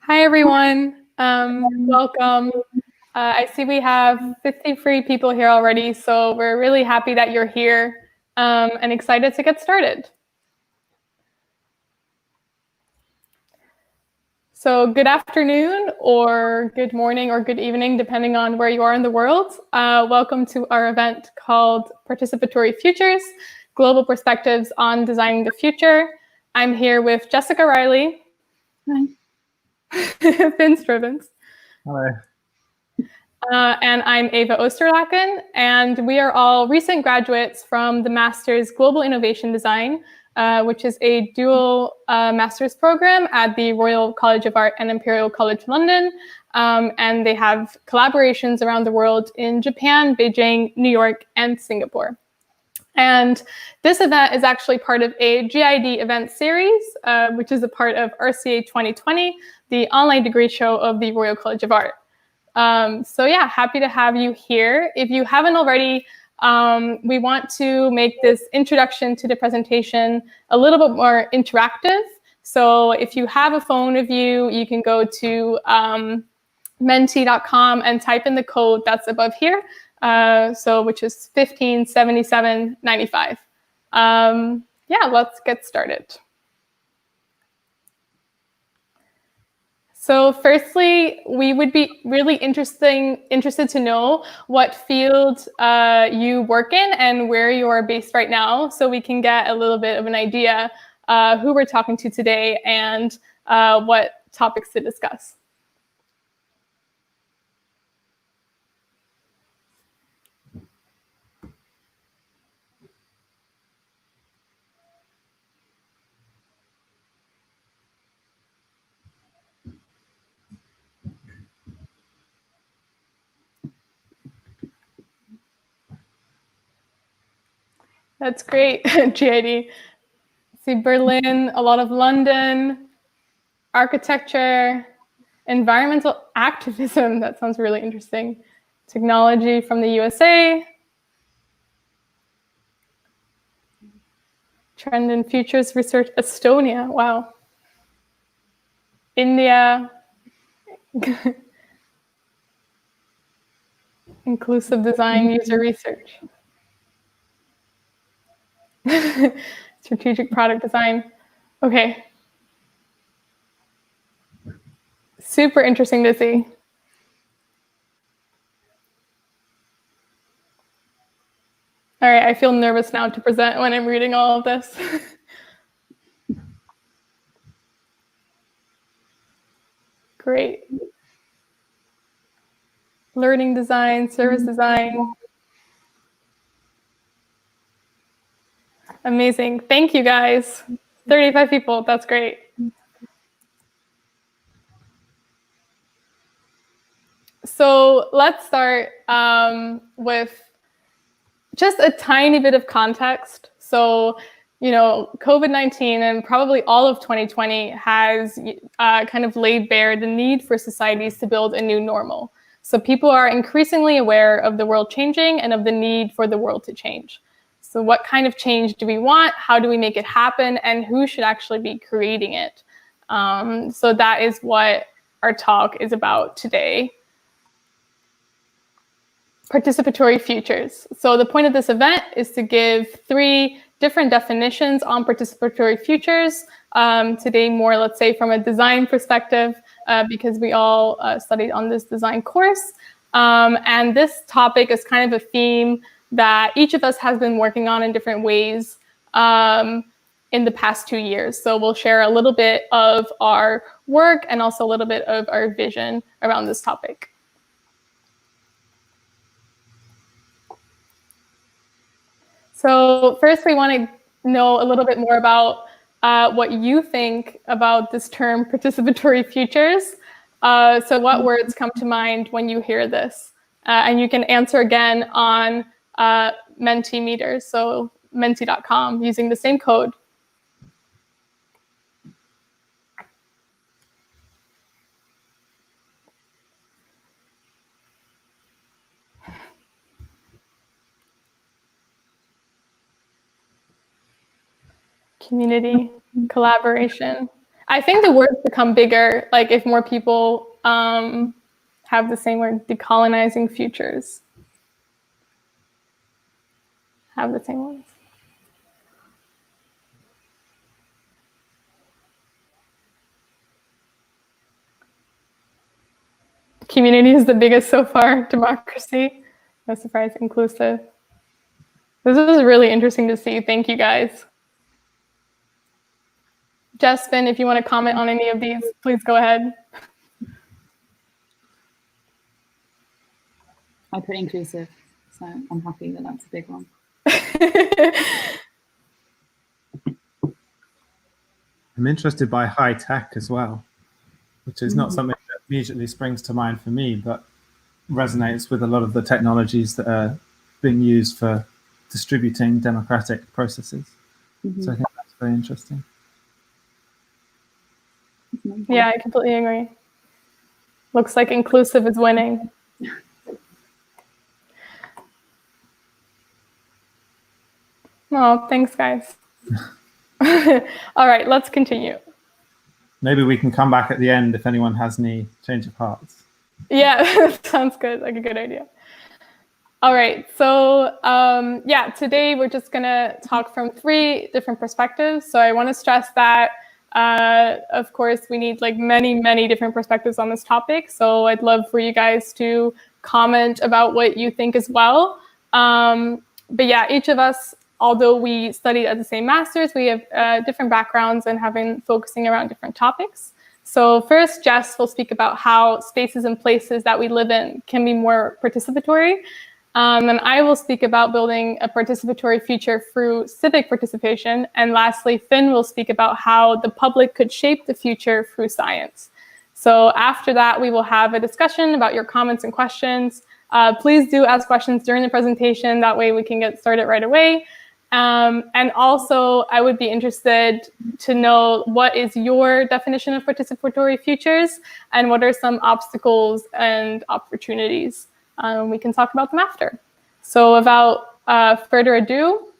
Hi, everyone. Welcome. I see we have 53 people here already, so we're really happy that you're here and excited to get started. So good afternoon, or good morning, or good evening, depending on where you are in the world. Welcome to our event called Participatory Futures, Global Perspectives on Designing the Future. I'm here with Jessica Riley. Hi. Finn Strivens. Hi. And I'm Eva Oosterlaken, and we are all recent graduates from the Master's Global Innovation Design, which is a dual master's program at the Royal College of Art and Imperial College London. And they have collaborations around the world in Japan, Beijing, New York, and Singapore. And this event is actually part of a GID event series, which is a part of RCA 2020, the online degree show of the Royal College of Art. So yeah, happy to have you here. If you haven't already, we want to make this introduction to the presentation a little bit more interactive. So if you have a phone with you, you can go to menti.com and type in the code that's above here, which is 157795. Yeah, let's get started. So firstly, we would be really interested to know what field you work in and where you are based right now, so we can get a little bit of an idea who we're talking to today and what topics to discuss. That's great, GID. See Berlin, a lot of London, architecture, environmental activism. That sounds really interesting. Technology from the USA. Trend and Futures Research, Estonia. Wow. India. Inclusive design, user research. Strategic product design. Okay. Super interesting to see. All right, I feel nervous now to present when I'm reading all of this. Great. Learning design, service design. Amazing. Thank you, guys. 35 people. That's great. So let's start with just a tiny bit of context. So, COVID-19 and probably all of 2020 has kind of laid bare the need for societies to build a new normal. So people are increasingly aware of the world changing and of the need for the world to change. So what kind of change do we want? How do we make it happen? And who should actually be creating it? So that is what our talk is about today. Participatory futures. So the point of this event is to give 3 different definitions on participatory futures. Today more, let's say, from a design perspective, because we all studied on this design course. And this topic is kind of a theme that each of us has been working on in different ways in the past 2 years. So we'll share a little bit of our work and also a little bit of our vision around this topic. So first, we want to know a little bit more about what you think about this term participatory futures. So what words come to mind when you hear this? And you can answer again on Mentimeters, so menti.com, using the same code. Community, collaboration, I think the words become bigger, like if more people have the same word, decolonizing futures. Have the same ones. Community is the biggest so far. Democracy. No surprise. Inclusive. This is really interesting to see. Thank you, guys. Jess, Finn, if you want to comment on any of these, please go ahead. I put inclusive, so I'm happy that that's a big one. I'm interested by high tech as well, which is not something that immediately springs to mind for me, but resonates with a lot of the technologies that are being used for distributing democratic processes. So I think that's very interesting. Yeah, I completely agree. Looks like inclusive is winning. Oh, thanks, guys. All right, let's continue. Maybe we can come back at the end if anyone has any change of hearts. Yeah, sounds good, like a good idea. All right, so yeah, today we're just gonna talk from 3 different perspectives. So I wanna stress that, of course, we need like many different perspectives on this topic. So I'd love for you guys to comment about what you think as well. But yeah, each of us, although we studied at the same masters, we have different backgrounds and have been focusing around different topics. So first, Jess will speak about how spaces and places that we live in can be more participatory. And I will speak about building a participatory future through civic participation. And lastly, Finn will speak about how the public could shape the future through science. So after that, we will have a discussion about your comments and questions. Please do ask questions during the presentation. That way we can get started right away. And also, I would be interested to know what is your definition of participatory futures and what are some obstacles and opportunities. We can talk about them after. So without further ado,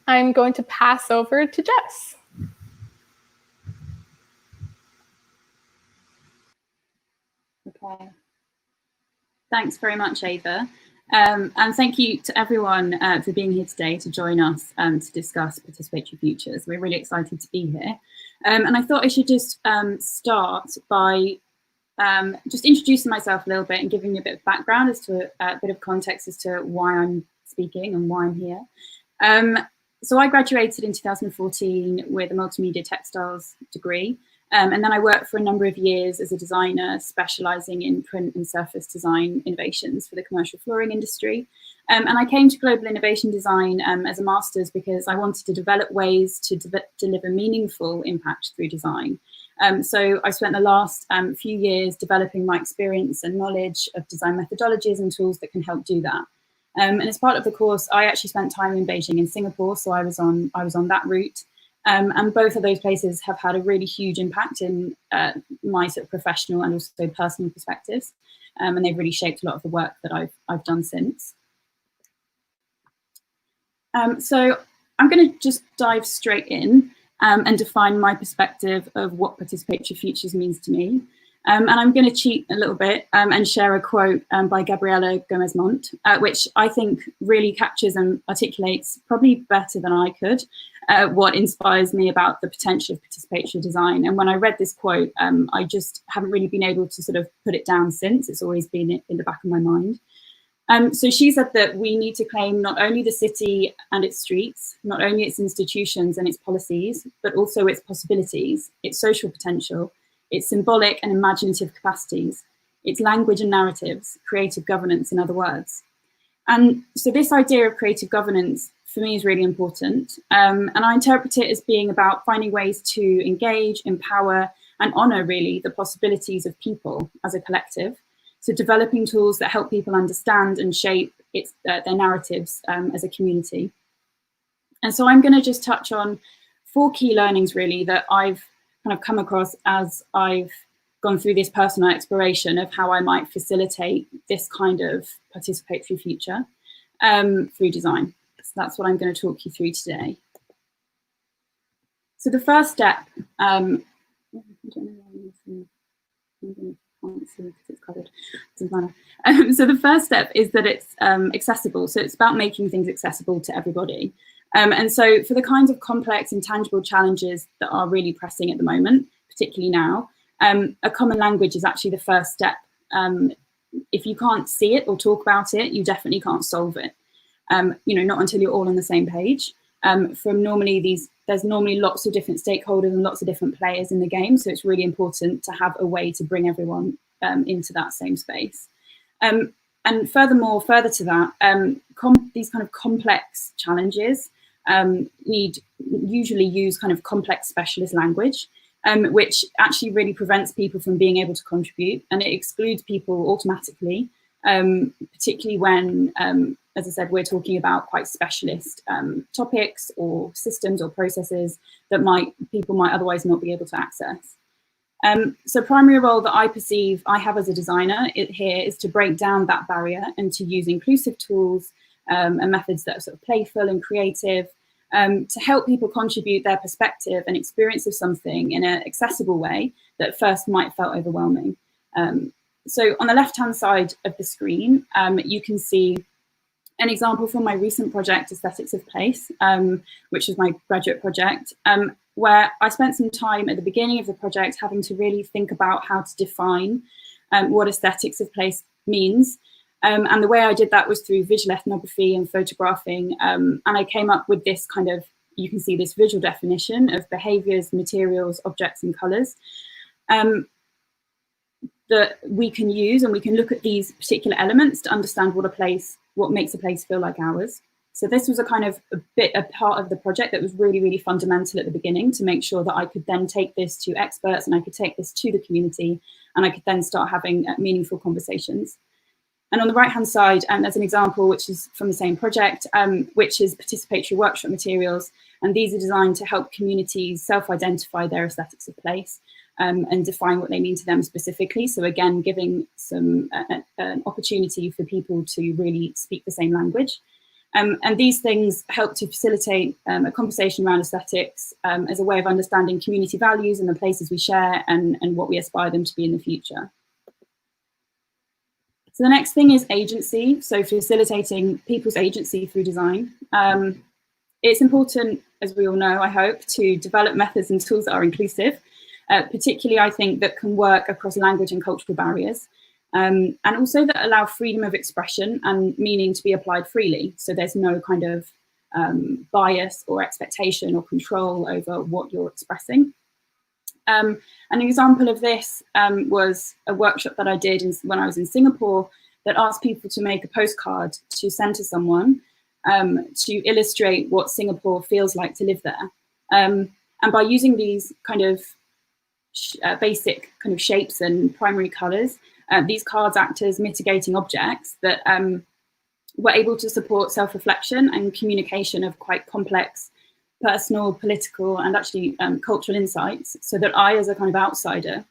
I'm going to pass over to Jess. Okay. Thanks very much, Eva. And thank you to everyone for being here today to join us to discuss participatory futures. We're really excited to be here. And I thought I should just start by just introducing myself a little bit and giving you a bit of background as to a bit of context as to why I'm speaking and why I'm here. So I graduated in 2014 with a multimedia textiles degree. And then I worked for a number of years as a designer, specializing in print and surface design innovations for the commercial flooring industry. And I came to global innovation design as a master's because I wanted to develop ways to deliver meaningful impact through design. So I spent the last few years developing my experience and knowledge of design methodologies and tools that can help do that. And as part of the course, I actually spent time in Beijing and Singapore, so I was on that route. And both of those places have had a really huge impact in my sort of professional and also personal perspectives. And they've really shaped a lot of the work that I've done since. So I'm going to just dive straight in and define my perspective of what participatory futures means to me. And I'm going to cheat a little bit and share a quote by Gabriela Gomez-Mont, which I think really captures and articulates probably better than I could what inspires me about the potential of participatory design. And when I read this quote, I just haven't really been able to sort of put it down since. It's always been in the back of my mind. So she said that we need to claim not only the city and its streets, not only its institutions and its policies, but also its possibilities, its social potential, its symbolic and imaginative capacities, its language and narratives, creative governance, in other words. And so this idea of creative governance for me is really important. And I interpret it as being about finding ways to engage, empower, and honor really the possibilities of people as a collective. So developing tools that help people understand and shape their narratives as a community. And so I'm going to just touch on 4 key learnings really that I've kind of come across as I've gone through this personal exploration of how I might facilitate this kind of participatory future through design. So that's what I'm going to talk you through today. So the first step, don't know why can't see because it's covered. Doesn't matter. So the first step is that it's accessible. So it's about making things accessible to everybody. And so for the kinds of complex and tangible challenges that are really pressing at the moment, particularly now, a common language is actually the first step. If you can't see it or talk about it, you definitely can't solve it. Not until you're all on the same page. There's normally lots of different stakeholders and lots of different players in the game, so it's really important to have a way to bring everyone into that same space. And further to that, these kind of complex challenges usually use kind of complex specialist language, which actually really prevents people from being able to contribute, and it excludes people automatically, particularly when, as I said, we're talking about quite specialist topics or systems or processes that people might otherwise not be able to access. So primary role that I perceive I have as a designer here is to break down that barrier and to use inclusive tools and methods that are sort of playful and creative to help people contribute their perspective and experience of something in an accessible way that at first might felt overwhelming. So on the left-hand side of the screen, you can see an example from my recent project, Aesthetics of Place, which is my graduate project, where I spent some time at the beginning of the project having to really think about how to define what aesthetics of place means. And the way I did that was through visual ethnography and photographing. And I came up with this kind of, you can see this visual definition of behaviors, materials, objects, and colors that we can use, and we can look at these particular elements to understand what makes a place feel like ours. So this was a part of the project that was really, really fundamental at the beginning to make sure that I could then take this to experts and I could take this to the community and I could then start having meaningful conversations. And on the right-hand side, there's an example which is from the same project, which is participatory workshop materials. And these are designed to help communities self-identify their aesthetics of place and define what they mean to them specifically. So again, giving an opportunity for people to really speak the same language. And these things help to facilitate a conversation around aesthetics as a way of understanding community values and the places we share and what we aspire them to be in the future. So the next thing is agency, so facilitating people's agency through design. It's important, as we all know, I hope, to develop methods and tools that are inclusive, particularly I think that can work across language and cultural barriers, and also that allow freedom of expression and meaning to be applied freely. So there's no kind of bias or expectation or control over what you're expressing. An example of this was a workshop that I did when I was in Singapore that asked people to make a postcard to send to someone to illustrate what Singapore feels like to live there. And by using these kind of basic kind of shapes and primary colours, these cards act as mitigating objects that were able to support self-reflection and communication of quite complex personal, political, and actually cultural insights, so that I, as a kind of outsider,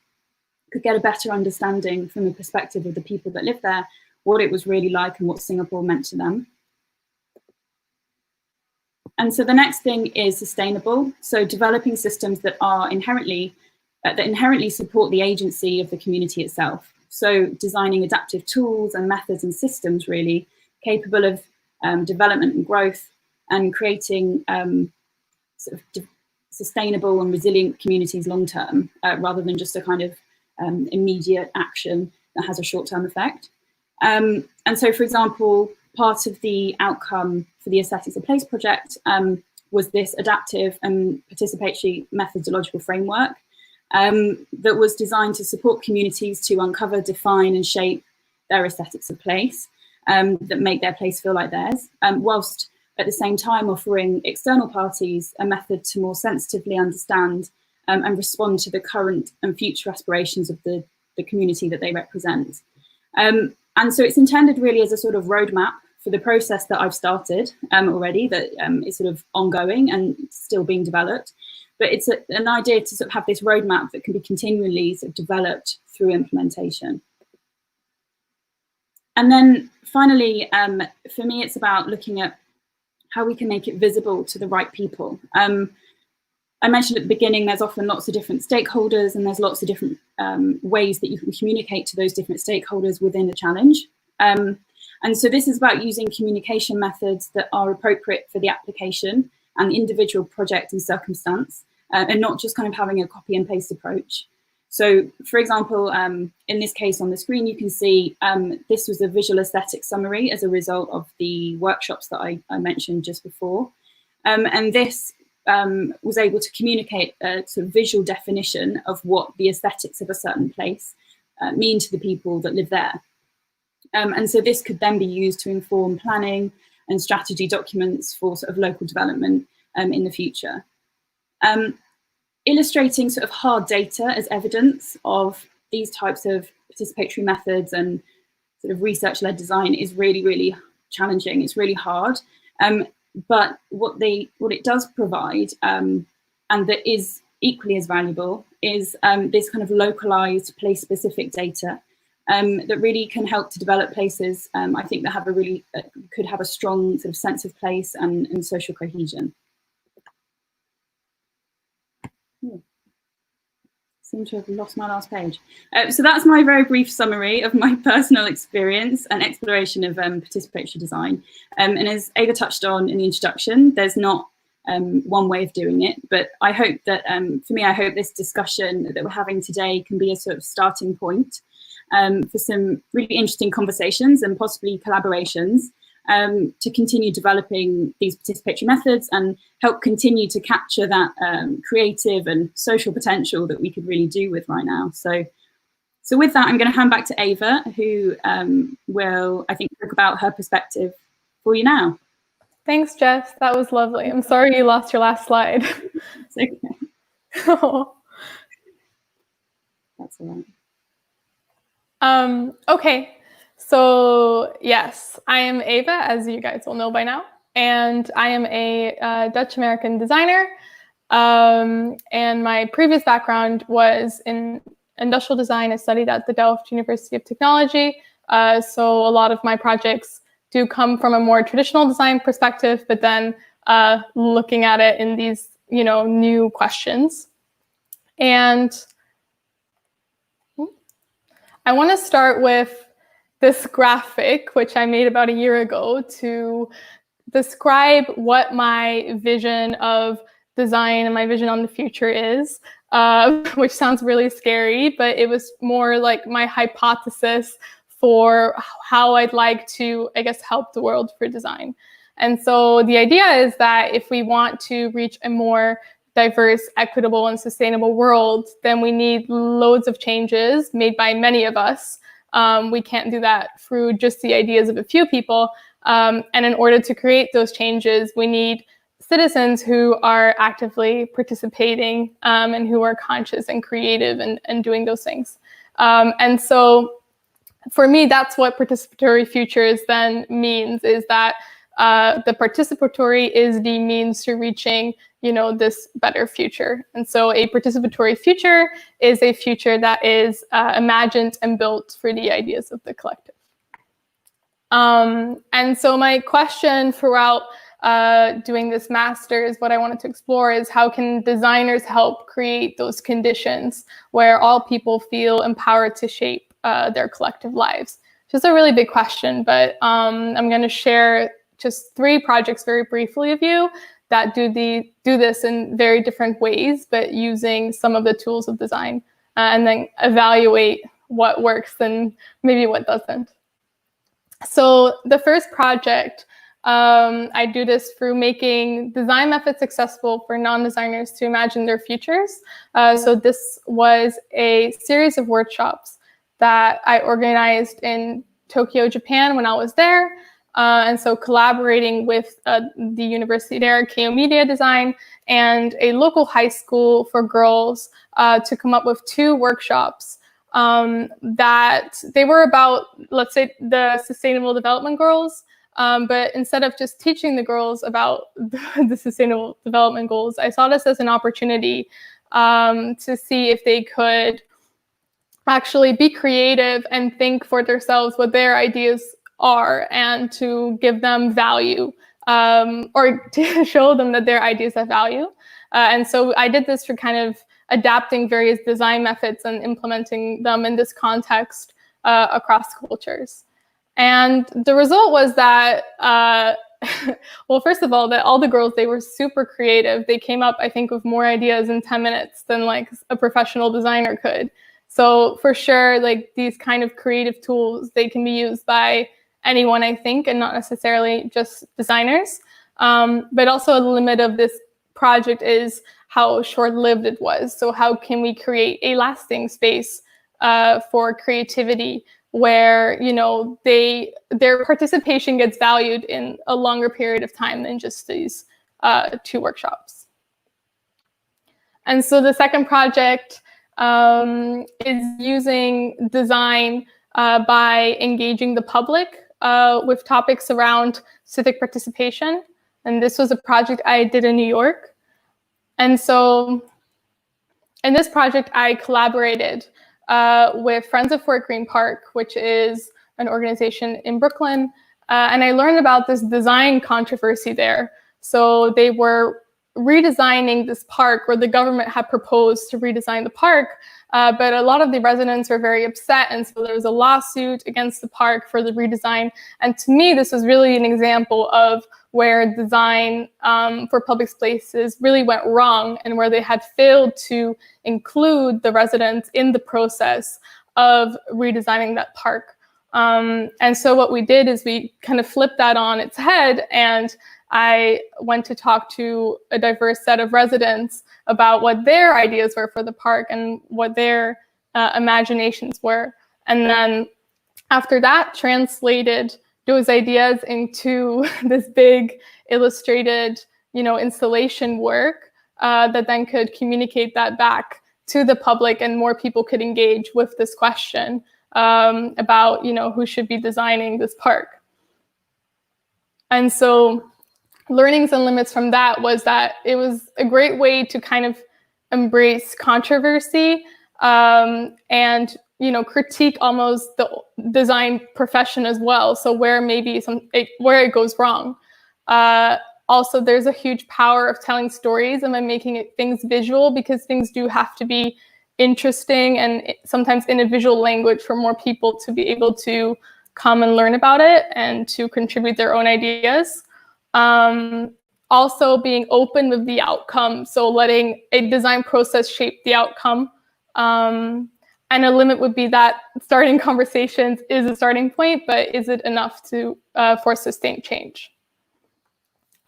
could get a better understanding from the perspective of the people that live there, what it was really like and what Singapore meant to them. And so the next thing is sustainable. So developing systems that are inherently support the agency of the community itself. So designing adaptive tools and methods and systems really capable of development and growth, and creating sort of sustainable and resilient communities long term, rather than just a kind of immediate action that has a short-term effect. And so, for example, part of the outcome for the Aesthetics of Place project was this adaptive and participatory methodological framework that was designed to support communities to uncover, define and shape their aesthetics of place that make their place feel like theirs, whilst at the same time offering external parties a method to more sensitively understand and respond to the current and future aspirations of the community that they represent. And so it's intended really as a sort of roadmap for the process that I've started already, that is sort of ongoing and still being developed. But it's an idea to sort of have this roadmap that can be continually sort of developed through implementation. And then finally, for me, it's about looking at how we can make it visible to the right people. I mentioned at the beginning, there's often lots of different stakeholders, and there's lots of different ways that you can communicate to those different stakeholders within a challenge. And so this is about using communication methods that are appropriate for the application and the individual project and circumstance, and not just kind of having a copy and paste approach. So, for example, in this case on the screen, you can see this was a visual aesthetic summary as a result of the workshops that I mentioned just before. And this was able to communicate a sort of visual definition of what the aesthetics of a certain place mean to the people that live there. And so this could then be used to inform planning and strategy documents for sort of local development in the future. Illustrating sort of hard data as evidence of these types of participatory methods and sort of research-led design is really, really challenging. It's really hard. But what it does provide, and that is equally as valuable, is this kind of localized place-specific data that really can help to develop places, I think, that have a really, could have a strong sort of sense of place and social cohesion. Seem to have lost my last page. So that's my very brief summary of my personal experience and exploration of participatory design. And as Eva touched on in the introduction, there's not one way of doing it, but I hope that, for me, I hope this discussion that we're having today can be a sort of starting point for some really interesting conversations and possibly collaborations to continue developing these participatory methods and help continue to capture that creative and social potential that we could really do with right now. So with that, I'm going to hand back to Eva, who will, I think, talk about her perspective for you now. Thanks, Jess. That was lovely. I'm sorry you lost your last slide. It's okay. Oh. That's all right. Okay. So yes, I am Eva, as you guys will know by now, and I am a Dutch-American designer. And my previous background was in industrial design. I studied at the Delft University of Technology. So a lot of my projects do come from a more traditional design perspective, but then looking at it in these, new questions. And I want to start with this graphic, which I made about a year ago to describe what my vision of design and my vision on the future is, which sounds really scary, but it was more like my hypothesis for how I'd like to, I guess, help the world for design. And so the idea is that if we want to reach a more diverse, equitable, and sustainable world, then we need loads of changes made by many of us. We can't do that through just the ideas of a few people. And in order to create those changes, we need citizens who are actively participating and who are conscious and creative and doing those things. And so for me, that's what participatory futures then means, is that the participatory is the means to reaching, this better future. And so a participatory future is a future that is imagined and built for the ideas of the collective. And so my question throughout doing this master's, what I wanted to explore is how can designers help create those conditions where all people feel empowered to shape their collective lives? Just a really big question, but I'm going to share just 3 projects very briefly with you that do this in very different ways, but using some of the tools of design, and then evaluate what works and maybe what doesn't. So the first project, I do this through making design methods accessible for non-designers to imagine their futures. So this was a series of workshops that I organized in Tokyo, Japan when I was there. And so collaborating with the university there, KO Media Design, and a local high school for girls to come up with 2 workshops that they were about, let's say, the sustainable development goals. But instead of just teaching the girls about the sustainable development goals, I saw this as an opportunity to see if they could actually be creative and think for themselves what their ideas are, and to give them value, or to show them that their ideas have value. And so I did this for kind of adapting various design methods and implementing them in this context across cultures. And the result was that, well, first of all, that all the girls, they were super creative. They came up, I think, with more ideas in 10 minutes than like a professional designer could. So for sure, like these kind of creative tools, they can be used by anyone, I think, and not necessarily just designers. But also the limit of this project is how short-lived it was. So how can we create a lasting space for creativity where, you know, their participation gets valued in a longer period of time than just these 2 workshops. And so the second project is using design by engaging the public with topics around civic participation. And this was a project I did in New York. And so in this project, I collaborated with Friends of Fort Greene Park, which is an organization in Brooklyn. And I learned about this design controversy there. So they were redesigning this park, where the government had proposed to redesign the park, but a lot of the residents were very upset, and so there was a lawsuit against the park for the redesign. And to me, this was really an example of where design for public spaces really went wrong, and where they had failed to include the residents in the process of redesigning that park. And so what we did is we kind of flipped that on its head, and I went to talk to a diverse set of residents about what their ideas were for the park and what their imaginations were. And then after that, translated those ideas into this big illustrated, you know, installation work that then could communicate that back to the public, and more people could engage with this question about, you know, who should be designing this park. And so learnings and limits from that was that it was a great way to kind of embrace controversy and, you know, critique almost the design profession as well. So where maybe where it goes wrong. Also, there's a huge power of telling stories and then making things visual, because things do have to be interesting and sometimes in a visual language for more people to be able to come and learn about it and to contribute their own ideas. Also being open with the outcome, so letting a design process shape the outcome. And a limit would be that starting conversations is a starting point, but is it enough to for sustained change?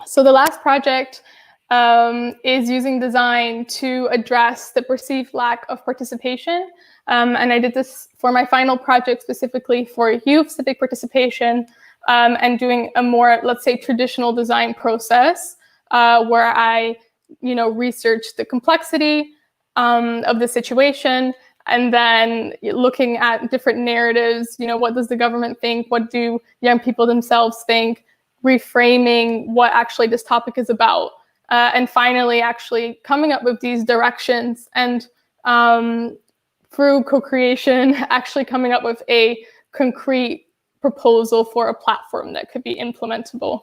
So the last project is using design to address the perceived lack of participation. And I did this for my final project specifically for youth civic participation, and doing a more, let's say, traditional design process where I, you know, researched the complexity of the situation, and then looking at different narratives. You know, what does the government think? What do young people themselves think? Reframing what actually this topic is about. And finally, actually coming up with these directions, and through co-creation, actually coming up with a concrete proposal for a platform that could be implementable,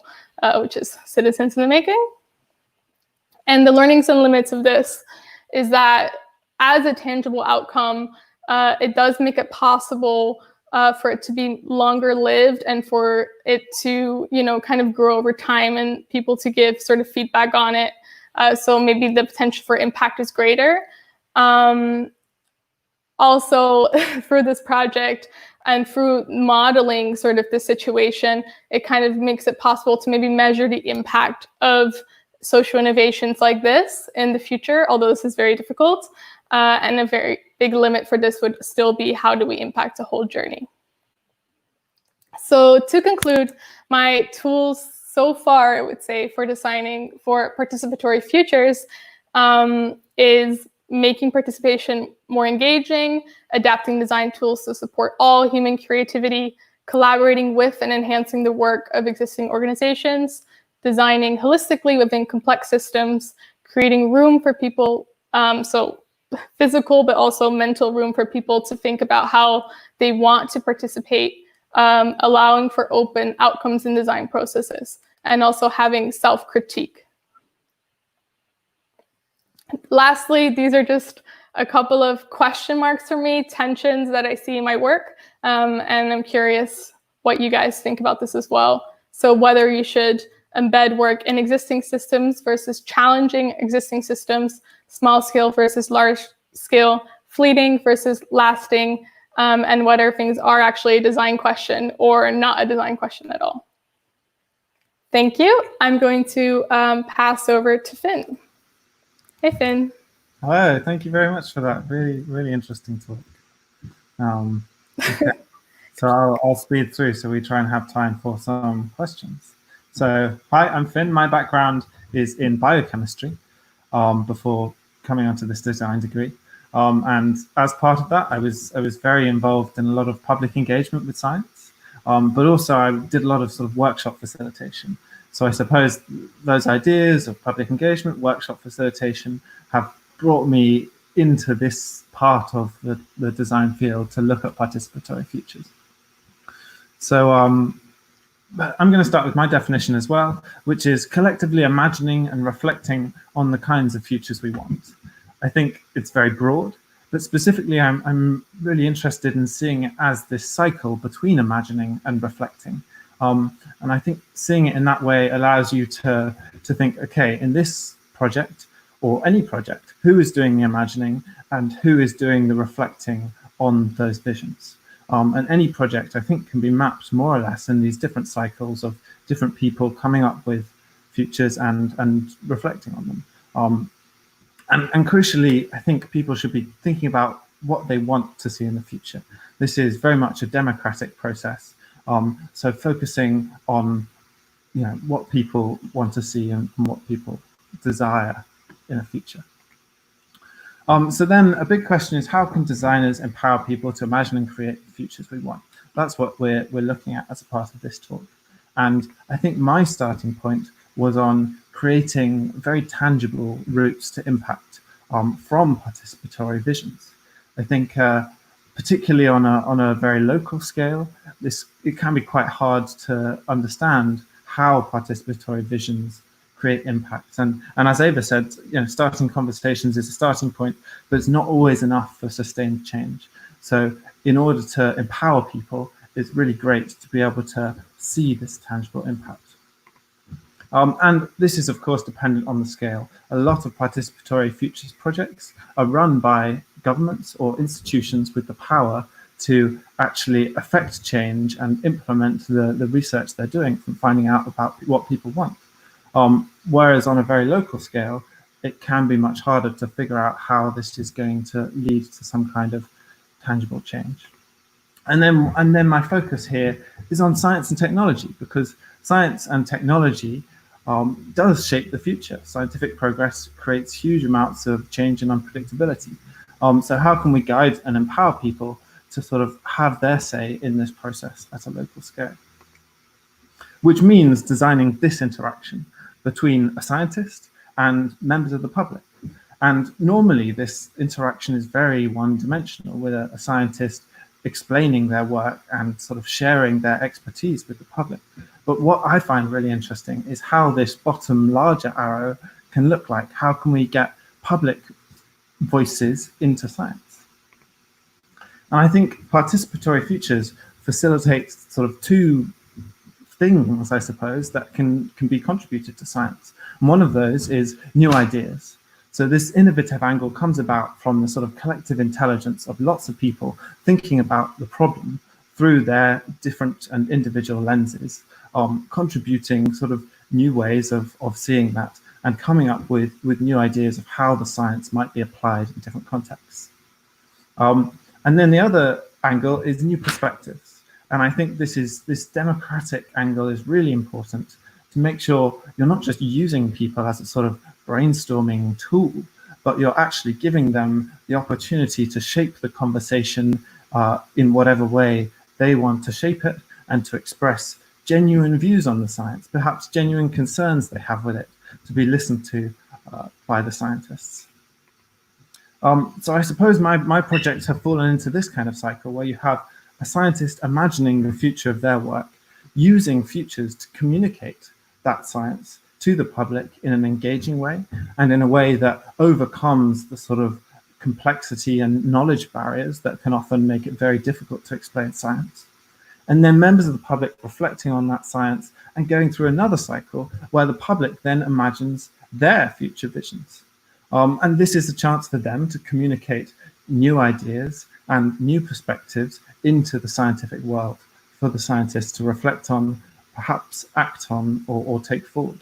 which is Citizens in the Making. And the learnings and limits of this is that as a tangible outcome, it does make it possible for it to be longer lived, and for it to, you know, kind of grow over time, and people to give sort of feedback on it. So maybe the potential for impact is greater. Also, through this project and through modeling sort of the situation, it kind of makes it possible to maybe measure the impact of social innovations like this in the future, although this is very difficult. And a very big limit for this would still be, how do we impact the whole journey? So to conclude, my tools so far, I would say, for designing for participatory futures is making participation more engaging, adapting design tools to support all human creativity, collaborating with and enhancing the work of existing organizations, designing holistically within complex systems, creating room for people, so physical but also mental room for people to think about how they want to participate, allowing for open outcomes in design processes, and also having self-critique. Lastly, these are just a couple of question marks for me, tensions that I see in my work, and I'm curious what you guys think about this as well. So whether you should embed work in existing systems versus challenging existing systems, small scale versus large scale, fleeting versus lasting, and whether things are actually a design question or not a design question at all. Thank you. I'm going to pass over to Finn. Hey, Finn. Hello, thank you very much for that. Really, really interesting talk. Okay. So I'll speed through so we try and have time for some questions. So hi, I'm Finn. My background is in biochemistry before coming onto this design degree. And as part of that, I was very involved in a lot of public engagement with science, but also I did a lot of sort of workshop facilitation. So I suppose those ideas of public engagement, workshop facilitation have brought me into this part of the design field to look at participatory futures. So I'm going to start with my definition as well, which is collectively imagining and reflecting on the kinds of futures we want. I think it's very broad, but specifically I'm really interested in seeing it as this cycle between imagining and reflecting. And I think seeing it in that way allows you to think, okay, in this project or any project, who is doing the imagining and who is doing the reflecting on those visions? And any project, I think, can be mapped more or less in these different cycles of different people coming up with futures and reflecting on them. And crucially, I think people should be thinking about what they want to see in the future. This is very much a democratic process. So focusing on, what people want to see and what people desire in a future. So then a big question is, how can designers empower people to imagine and create the futures we want? That's what we're looking at as a part of this talk. And I think my starting point was on creating very tangible routes to impact from participatory visions. I think particularly on a very local scale, it can be quite hard to understand how participatory visions create impacts. And as Eva said, starting conversations is a starting point, but it's not always enough for sustained change. So in order to empower people, it's really great to be able to see this tangible impact. And this is, of course, dependent on the scale. A lot of participatory futures projects are run by governments or institutions with the power to actually affect change and implement the research they're doing from finding out about what people want. Whereas on a very local scale, it can be much harder to figure out how this is going to lead to some kind of tangible change. And then my focus here is on science and technology, because science and technology does shape the future. Scientific progress creates huge amounts of change and unpredictability. So how can we guide and empower people to sort of have their say in this process at a local scale? Which means designing this interaction between a scientist and members of the public. And normally this interaction is very one-dimensional, with a scientist explaining their work and sort of sharing their expertise with the public. But what I find really interesting is how this bottom larger arrow can look like. How can we get public voices into science? And I think participatory futures facilitate sort of two things, I suppose, that can be contributed to science. And one of those is new ideas. So this innovative angle comes about from the sort of collective intelligence of lots of people thinking about the problem through their different and individual lenses, contributing sort of new ways of seeing that and coming up with new ideas of how the science might be applied in different contexts. And then the other angle is new perspectives. And I think this democratic angle is really important to make sure you're not just using people as a sort of brainstorming tool, but you're actually giving them the opportunity to shape the conversation in whatever way they want to shape it, and to express genuine views on the science, perhaps genuine concerns they have with it, to be listened to by the scientists. So I suppose my projects have fallen into this kind of cycle, where you have a scientist imagining the future of their work, using futures to communicate that science to the public in an engaging way and in a way that overcomes the sort of complexity and knowledge barriers that can often make it very difficult to explain science. And then members of the public reflecting on that science and going through another cycle where the public then imagines their future visions. And this is a chance for them to communicate new ideas and new perspectives into the scientific world for the scientists to reflect on, perhaps act on, or take forward.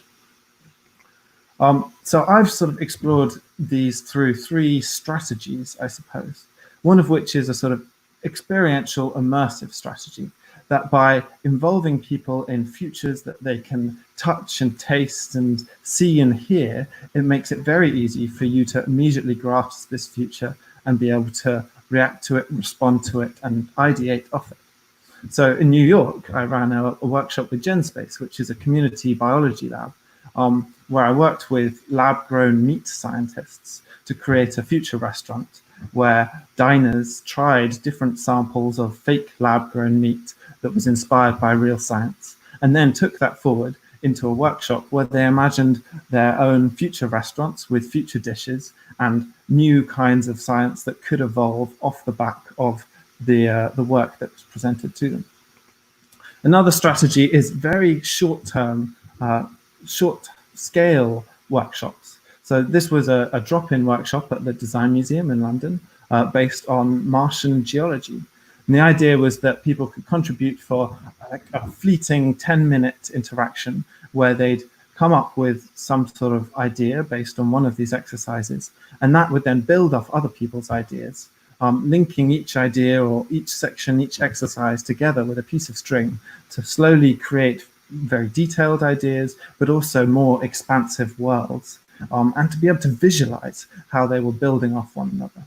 So I've sort of explored these through three strategies, I suppose, one of which is a sort of experiential immersive strategy, that by involving people in futures that they can touch and taste and see and hear, it makes it very easy for you to immediately grasp this future and be able to react to it, respond to it, and ideate off it. So in New York, I ran a workshop with GenSpace, which is a community biology lab, where I worked with lab-grown meat scientists to create a future restaurant where diners tried different samples of fake lab-grown meat that was inspired by real science, and then took that forward into a workshop where they imagined their own future restaurants with future dishes and new kinds of science that could evolve off the back of the work that was presented to them. Another strategy is very short-term, short-scale workshops. So this was a drop-in workshop at the Design Museum in London based on Martian geology. And the idea was that people could contribute for a fleeting 10-minute interaction where they'd come up with some sort of idea based on one of these exercises, and that would then build off other people's ideas, linking each idea or each section, each exercise together with a piece of string to slowly create very detailed ideas, but also more expansive worlds, and to be able to visualize how they were building off one another.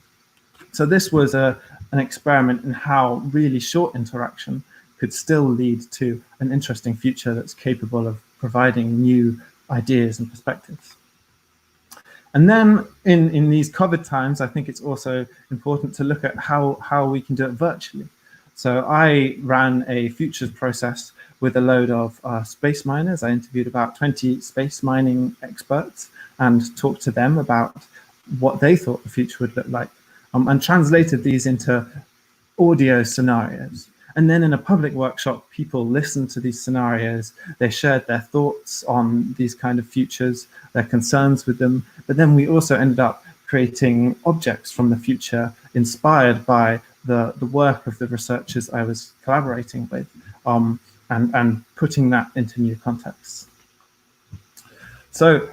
So this was an experiment in how really short interaction could still lead to an interesting future that's capable of providing new ideas and perspectives. And then in these COVID times, I think it's also important to look at how we can do it virtually. So I ran a futures process with a load of space miners. I interviewed about 20 space mining experts and talked to them about what they thought the future would look like, and translated these into audio scenarios. And then in a public workshop, people listened to these scenarios, they shared their thoughts on these kind of futures, their concerns with them. But then we also ended up creating objects from the future inspired by the work of the researchers I was collaborating with, and putting that into new contexts. So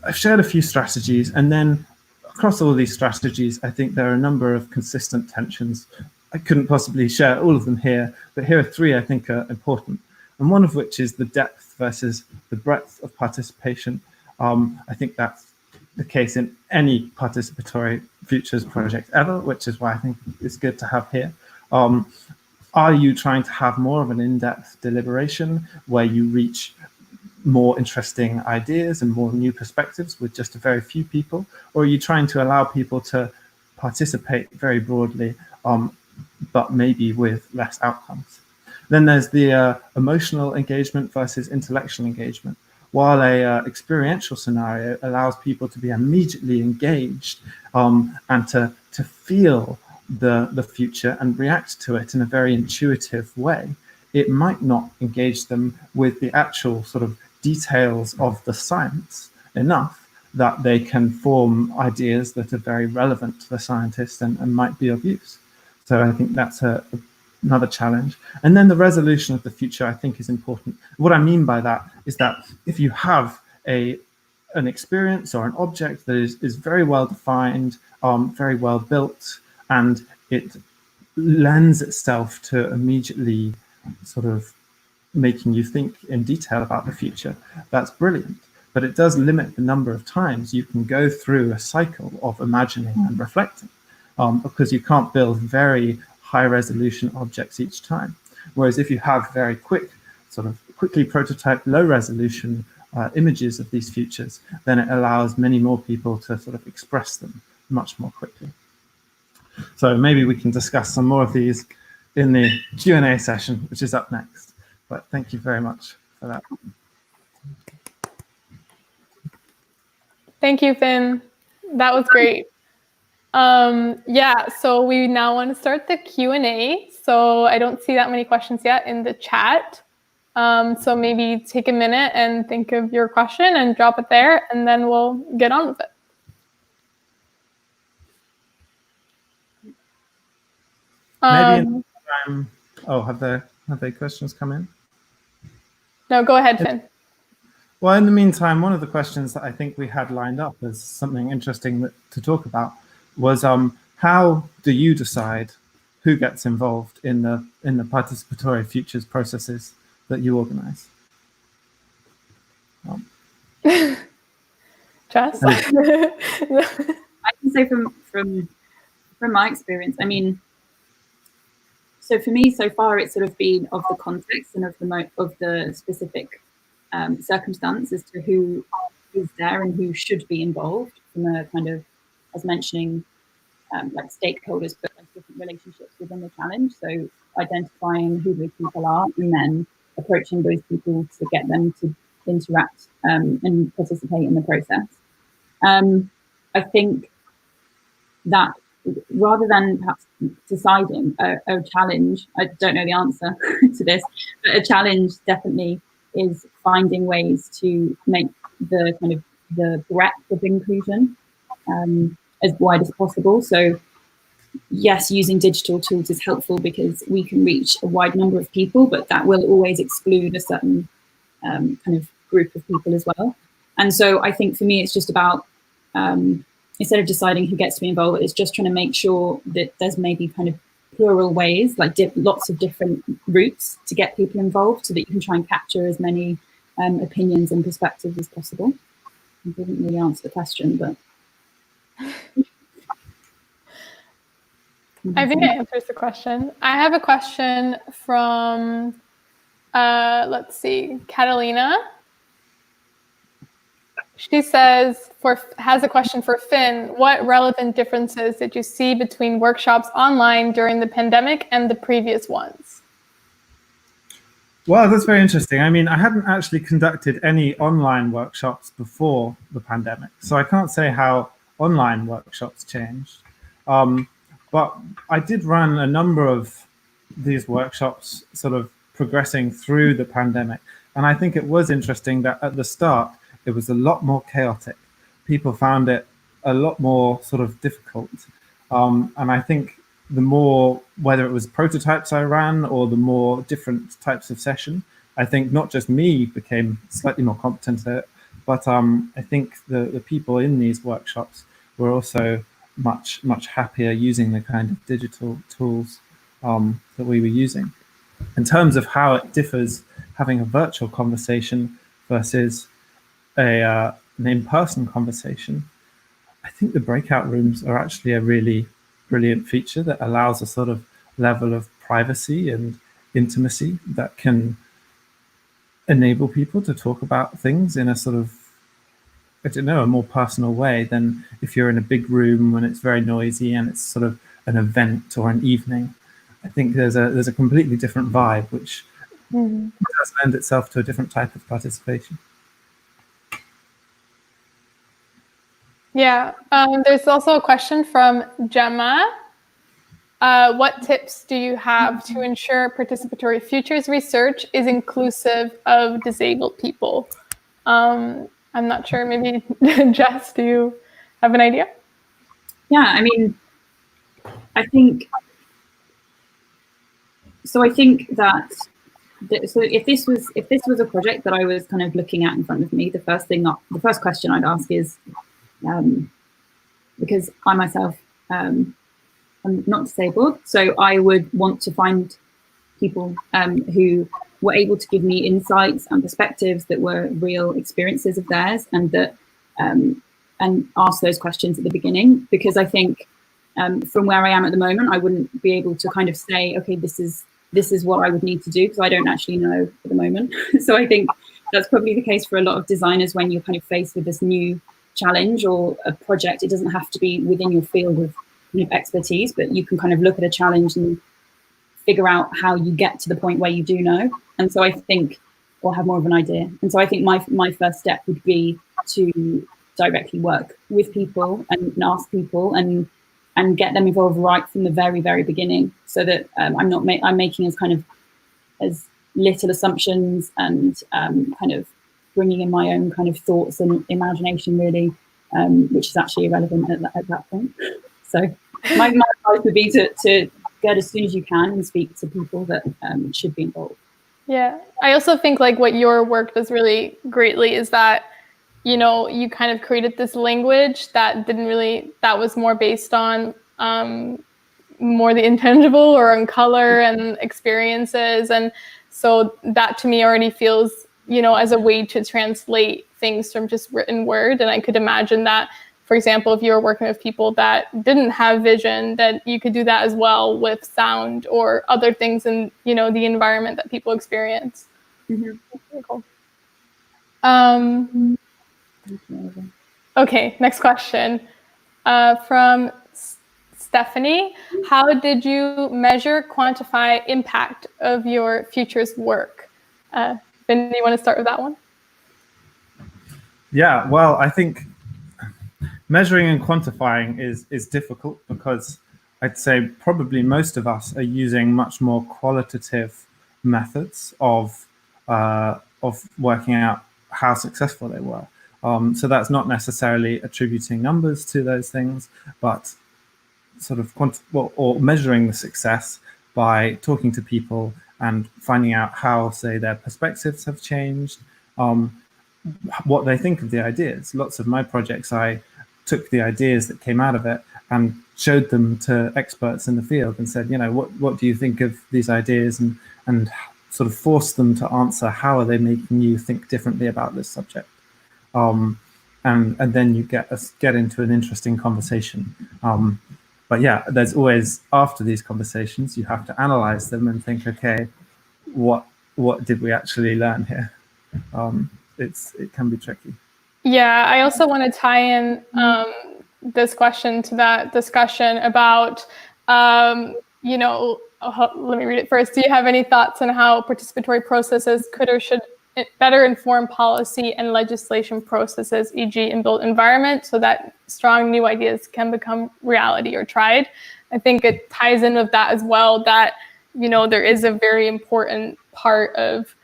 I've shared a few strategies, and then across all these strategies, I think there are a number of consistent tensions. I couldn't possibly share all of them here, but here are three I think are important, and one of which is the depth versus the breadth of participation. I think that's the case in any participatory futures project ever, which is why I think it's good to have here. Are you trying to have more of an in-depth deliberation where you reach more interesting ideas and more new perspectives with just a very few people? Or are you trying to allow people to participate very broadly, but maybe with less outcomes? Then there's the emotional engagement versus intellectual engagement. While a experiential scenario allows people to be immediately engaged and to feel the future and react to it in a very intuitive way, it might not engage them with the actual sort of details of the science enough that they can form ideas that are very relevant to the scientist and might be of use. So I think that's another challenge. And then the resolution of the future, I think, is important. What I mean by that is that if you have an experience or an object that is very well defined, very well built, and it lends itself to immediately sort of making you think in detail about the future, that's brilliant. But it does limit the number of times you can go through a cycle of imagining and reflecting, because you can't build very high resolution objects each time. Whereas if you have very quickly prototype low resolution images of these futures, then it allows many more people to sort of express them much more quickly. So maybe we can discuss some more of these in the Q&A session, which is up next. But thank you very much for that. Thank you, Finn. That was great. Yeah, so we now want to start the Q&A. So I don't see that many questions yet in the chat. So maybe take a minute and think of your question and drop it there, and then we'll get on with it. Maybe have the questions come in? No, go ahead, Finn. Well, in the meantime, one of the questions that I think we had lined up as something interesting to talk about was how do you decide who gets involved in the participatory futures processes that you organize? Jess? I can say from my experience, I mean, so for me, so far, it's sort of been of the context and of the specific circumstance as to who is there and who should be involved from a kind of, as mentioning, like stakeholders, but like different relationships within the challenge. So identifying who those people are and then approaching those people to get them to interact and participate in the process. I think that rather than perhaps deciding a challenge, I don't know the answer to this, but a challenge definitely is finding ways to make the kind of the breadth of inclusion as wide as possible. So yes, using digital tools is helpful because we can reach a wide number of people, but that will always exclude a certain kind of group of people as well. And so I think for me, it's just about, instead of deciding who gets to be involved, it's just trying to make sure that there's maybe kind of plural ways, like lots of different routes to get people involved so that you can try and capture as many opinions and perspectives as possible. I didn't really answer the question, but... I think it answers the question. I have a question from, let's see, Catalina. She says, has a question for Finn. What relevant differences did you see between workshops online during the pandemic and the previous ones? Well, that's very interesting. I mean, I hadn't actually conducted any online workshops before the pandemic, so I can't say how online workshops changed. But I did run a number of these workshops sort of progressing through the pandemic. And I think it was interesting that at the start, it was a lot more chaotic. People found it a lot more sort of difficult. And I think the more, whether it was prototypes I ran or the more different types of session, I think not just me became slightly more competent at it, but I think the people in these workshops were also much happier using the kind of digital tools that we were using. In terms of how it differs having a virtual conversation versus an in-person conversation, I think the breakout rooms are actually a really brilliant feature that allows a sort of level of privacy and intimacy that can enable people to talk about things in a sort of, I don't know, a more personal way than if you're in a big room when it's very noisy and it's sort of an event or an evening. I think there's a completely different vibe, which does lend itself to a different type of participation. Yeah, there's also a question from Gemma. What tips do you have to ensure participatory futures research is inclusive of disabled people? I'm not sure, maybe Jess, do you have an idea? Yeah, I mean, I think that so if this was a project that I was kind of looking at in front of me, the first question I'd ask is, because I myself I'm not disabled, so I would want to find people who were able to give me insights and perspectives that were real experiences of theirs, and that and ask those questions at the beginning, because I think from where I am at the moment, I wouldn't be able to kind of say, okay, this is what I would need to do, because I don't actually know at the moment. So I think that's probably the case for a lot of designers when you're kind of faced with this new challenge or a project. It doesn't have to be within your field of expertise, but you can kind of look at a challenge and figure out how you get to the point where you do know. And so I think, or have more of an idea. And so I think my first step would be to directly work with people and ask people and get them involved right from the very, very beginning, so that I'm making as little assumptions and kind of bringing in my own kind of thoughts and imagination, really, which is actually irrelevant at that point. So my advice would be to get as soon as you can and speak to people that should be involved. Yeah, I also think like what your work does really greatly is that, you know, you kind of created this language that was more based on more the intangible or on color and experiences. And so that to me already feels, you know, as a way to translate things from just written word. And I could imagine that, for example, if you were working with people that didn't have vision, that you could do that as well with sound or other things in, you know, the environment that people experience. Mm-hmm. That's really cool. Okay, next question. From Stephanie, how did you measure, quantify impact of your futures work? Ben, do you want to start with that one? Yeah, well, I think measuring and quantifying is difficult, because I'd say probably most of us are using much more qualitative methods of working out how successful they were. So that's not necessarily attributing numbers to those things, but sort of or measuring the success by talking to people and finding out how, say, their perspectives have changed, what they think of the ideas. Lots of my projects, I took the ideas that came out of it and showed them to experts in the field and said, you know, what do you think of these ideas, and sort of forced them to answer, how are they making you think differently about this subject? And then you get into an interesting conversation. But yeah, there's always, after these conversations, you have to analyze them and think, okay, what did we actually learn here? It can be tricky. Yeah, I also want to tie in this question to that discussion about, you know, let me read it first. Do you have any thoughts on how participatory processes could or should better inform policy and legislation processes, e.g. in built environment, so that strong new ideas can become reality or tried? I think it ties in with that as well, that, you know, there is a very important part of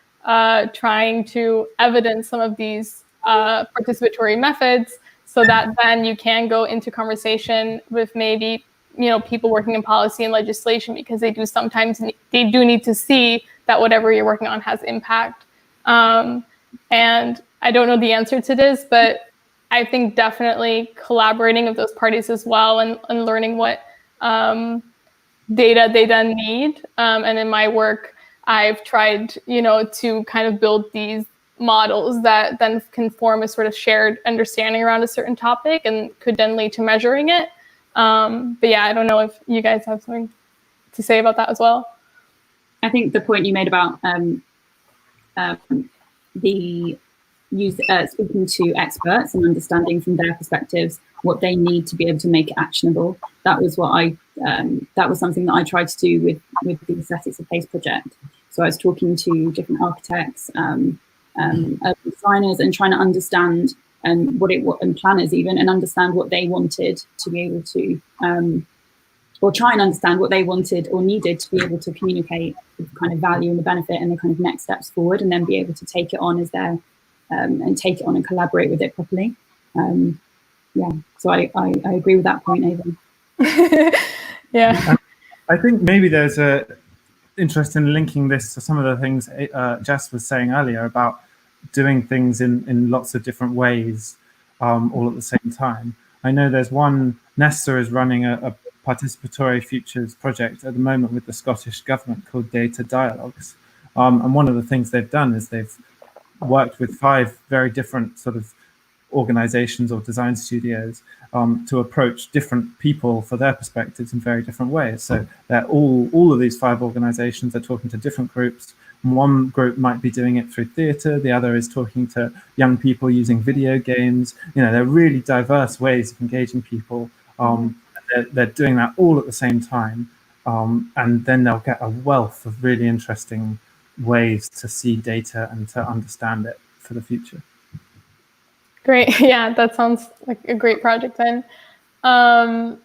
trying to evidence some of these participatory methods, so that then you can go into conversation with maybe, you know, people working in policy and legislation, because they do need to see that whatever you're working on has impact. And I don't know the answer to this, but I think definitely collaborating with those parties as well, and learning what data they then need. And in my work, I've tried, you know, to kind of build these models that then can form a sort of shared understanding around a certain topic and could then lead to measuring it. But yeah, I don't know if you guys have something to say about that as well. I think the point you made about speaking to experts and understanding from their perspectives what they need to be able to make it actionable. That was something that I tried to do with the Aesthetics of Place project. So I was talking to different architects, urban designers, and trying to understand and planners even, and understand what they wanted to be able to, or try and understand what they wanted or needed to be able to communicate the kind of value and the benefit and the kind of next steps forward, and then be able to take it on as their, and take it on and collaborate with it properly. Yeah, so I agree with that point, Eva. Yeah. I think maybe there's a interest in linking this to some of the things Jess was saying earlier about doing things in lots of different ways, all at the same time. I know there's one, Nesta is running a participatory futures project at the moment with the Scottish government called Data Dialogues. And one of the things they've done is they've worked with 5 very different sort of organizations or design studios to approach different people for their perspectives in very different ways. So they're all of these 5 organizations are talking to different groups. One group might be doing it through theatre, the other is talking to young people using video games. You know, they're really diverse ways of engaging people. They're doing that all at the same time. And then they'll get a wealth of really interesting ways to see data and to understand it for the future. Great. Yeah, that sounds like a great project then. I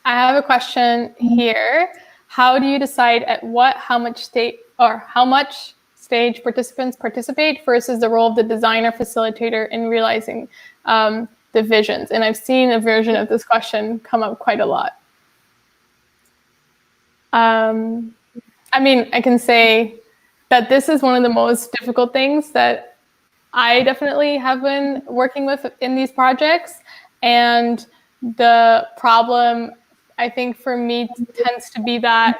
have a question here. How do you decide at how much stage participants participate versus the role of the designer facilitator in realizing the visions? And I've seen a version of this question come up quite a lot. I mean, I can say that this is one of the most difficult things that I definitely have been working with in these projects. And the problem, I think, for me tends to be that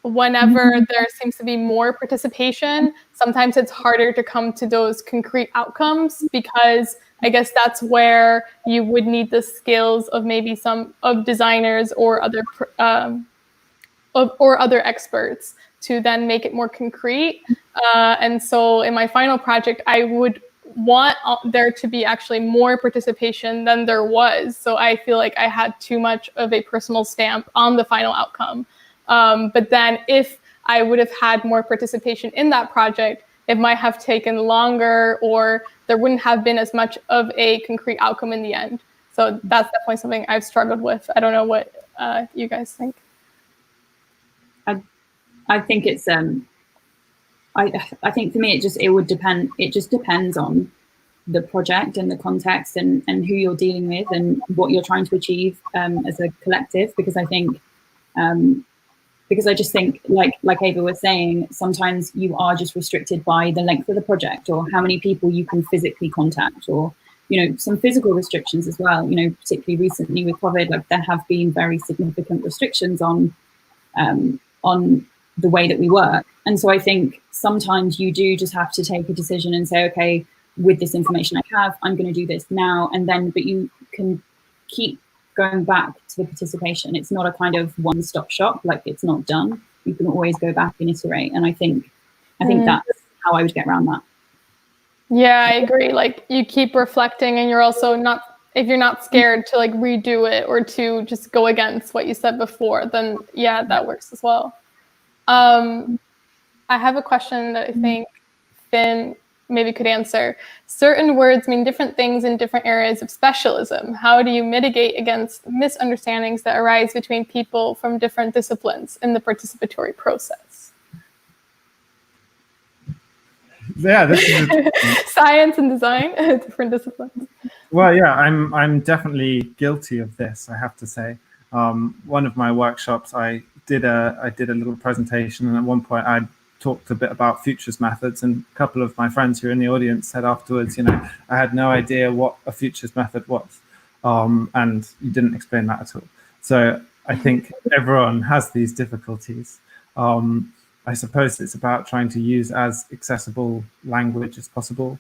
whenever there seems to be more participation, sometimes it's harder to come to those concrete outcomes, because I guess that's where you would need the skills of maybe some of designers or other experts to then make it more concrete. And so in my final project, I would want there to be actually more participation than there was. So I feel like I had too much of a personal stamp on the final outcome. But then if I would have had more participation in that project, it might have taken longer, or there wouldn't have been as much of a concrete outcome in the end. So that's definitely something I've struggled with. I don't know what you guys think. I think it's I think for me it would depend. It just depends on the project and the context and who you're dealing with and what you're trying to achieve as a collective. Because I think because I just think, like Eva was saying, sometimes you are just restricted by the length of the project or how many people you can physically contact, or some physical restrictions as well. Particularly recently with COVID, like there have been very significant restrictions on the way that we work. And so I think sometimes you do just have to take a decision and say, okay, with this information I have, I'm going to do this now. And then, but you can keep going back to the participation. It's not a kind of one-stop shop, like it's not done. You can always go back and iterate. And I think that's how I would get around that. Yeah, I agree. Like you keep reflecting, and you're also if you're not scared to like redo it or to just go against what you said before, then yeah, that works as well. I have a question that I think Finn maybe could answer. Certain words mean different things in different areas of specialism. How do you mitigate against misunderstandings that arise between people from different disciplines in the participatory process? Yeah, this is science and design, different disciplines. Well, yeah, I'm definitely guilty of this, I have to say. One of my workshops, I did a little presentation, and at one point I talked a bit about futures methods, and a couple of my friends who are in the audience said afterwards, I had no idea what a futures method was, and you didn't explain that at all. So I think everyone has these difficulties. I suppose it's about trying to use as accessible language as possible,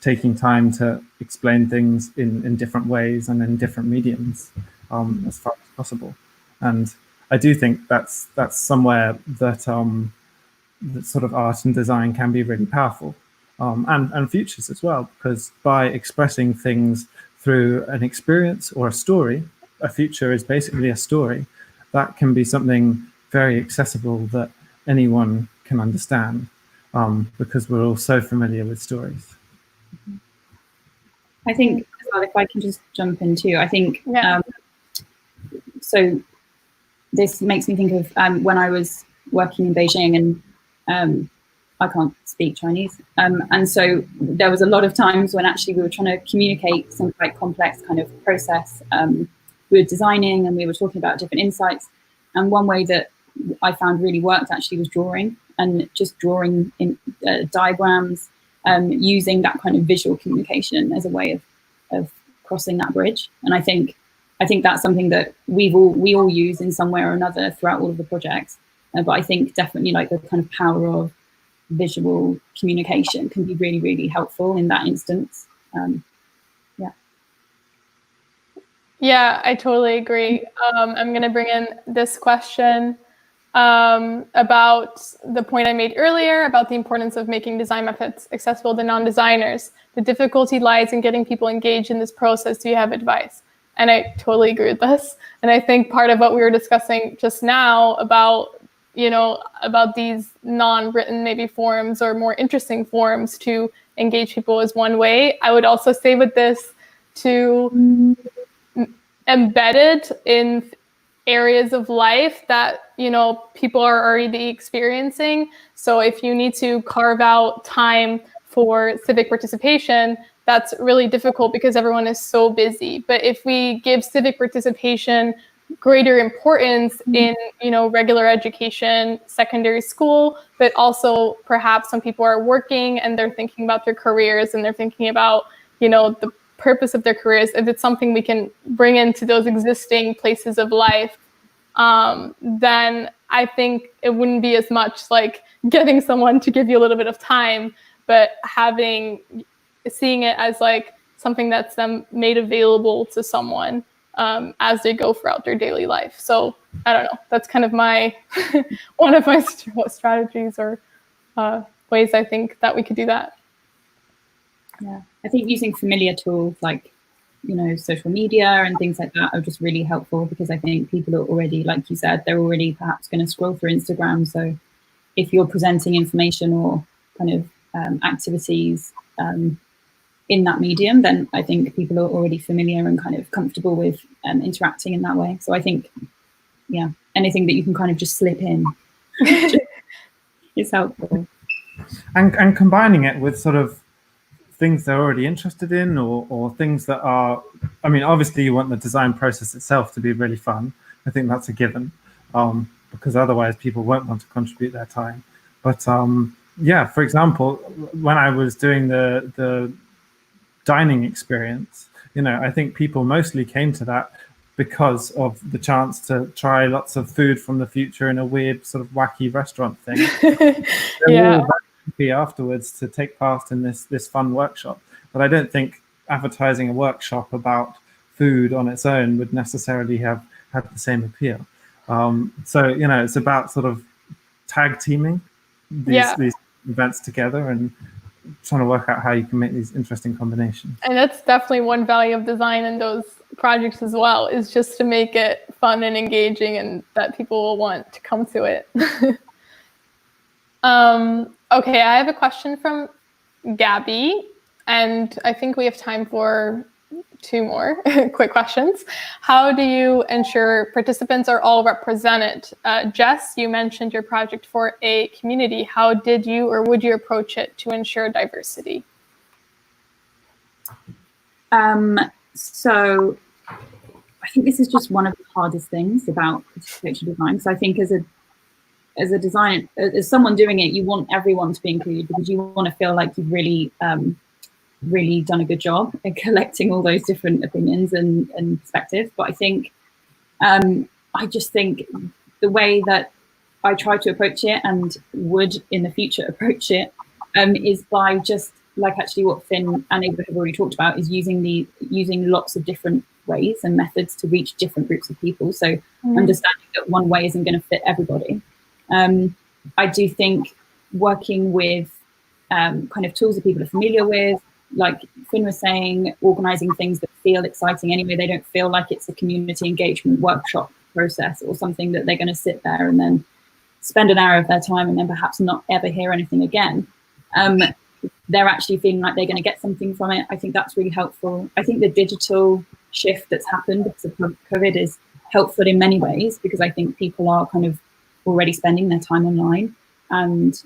taking time to explain things in different ways and in different mediums as far as possible. And I do think that's somewhere that that sort of art and design can be really powerful, and futures as well, because by expressing things through an experience or a story, a future is basically a story, that can be something very accessible that anyone can understand, because we're all so familiar with stories. I think, if I can just jump in too, I think, so this makes me think of when I was working in Beijing, and I can't speak Chinese. And so there was a lot of times when actually we were trying to communicate some quite complex kind of process. We were designing and we were talking about different insights. And one way that I found really worked actually was drawing, and just drawing in diagrams, using that kind of visual communication as a way of crossing that bridge. And I think that's something that we all use in some way or another throughout all of the projects. But I think definitely like the kind of power of visual communication can be really, really helpful in that instance. Yeah, I totally agree. I'm going to bring in this question about the point I made earlier about the importance of making design methods accessible to non-designers. The difficulty lies in getting people engaged in this process. Do you have advice? And I totally agree with this. And I think part of what we were discussing just now about about these non-written maybe forms or more interesting forms to engage people is one way. I would also say with this to embed it in areas of life that, you know, people are already experiencing. So if you need to carve out time for civic participation, that's really difficult because everyone is so busy. But if we give civic participation greater importance in, you know, regular education, secondary school, but also perhaps some people are working and they're thinking about their careers and they're thinking about, you know, the purpose of their careers. If it's something we can bring into those existing places of life, then I think it wouldn't be as much like getting someone to give you a little bit of time, but seeing it as like something that's then made available to someone as they go throughout their daily life. So I don't know, that's kind of my one of my strategies or ways I think that we could do that. Yeah, I think using familiar tools like, you know, social media and things like that are just really helpful, because I think people are already, like you said, they're already perhaps going to scroll through Instagram. So if you're presenting information or kind of activities in that medium, then I think people are already familiar and kind of comfortable with interacting in that way. So I think, yeah, anything that you can kind of just slip in is helpful. And combining it with sort of things they're already interested in, or things that are, I mean, obviously you want the design process itself to be really fun. I think that's a given, because otherwise people won't want to contribute their time. But yeah, for example, when I was doing the dining experience, you know, I think people mostly came to that because of the chance to try lots of food from the future in a weird sort of wacky restaurant thing. Yeah. Be afterwards to take part in this fun workshop. But I don't think advertising a workshop about food on its own would necessarily have had the same appeal. So, you know, it's about sort of tag teaming these events together and trying to work out how you can make these interesting combinations. And that's definitely one value of design in those projects as well, is just to make it fun and engaging and that people will want to come to it. Okay, I have a question from Gabby, and I think we have time for 2 more quick questions. How do you ensure participants are all represented? Jess, you mentioned your project for a community. How did you or would you approach it to ensure diversity? So I think this is just one of the hardest things about participatory design. So I think as a designer, as someone doing it, you want everyone to be included, because you want to feel like you've really really done a good job at collecting all those different opinions and perspectives. But I think I just think the way that I try to approach it and would in the future approach it is by just like actually what Finn and Eva have already talked about, is using lots of different ways and methods to reach different groups of people. So understanding that one way isn't going to fit everybody. I do think working with kind of tools that people are familiar with, like Finn was saying, organizing things that feel exciting anyway. They don't feel like it's a community engagement workshop process or something that they're going to sit there and then spend an hour of their time and then perhaps not ever hear anything again. They're actually feeling like they're going to get something from it. I think that's really helpful. I think the digital shift that's happened because of COVID is helpful in many ways, because I think people are kind of already spending their time online, and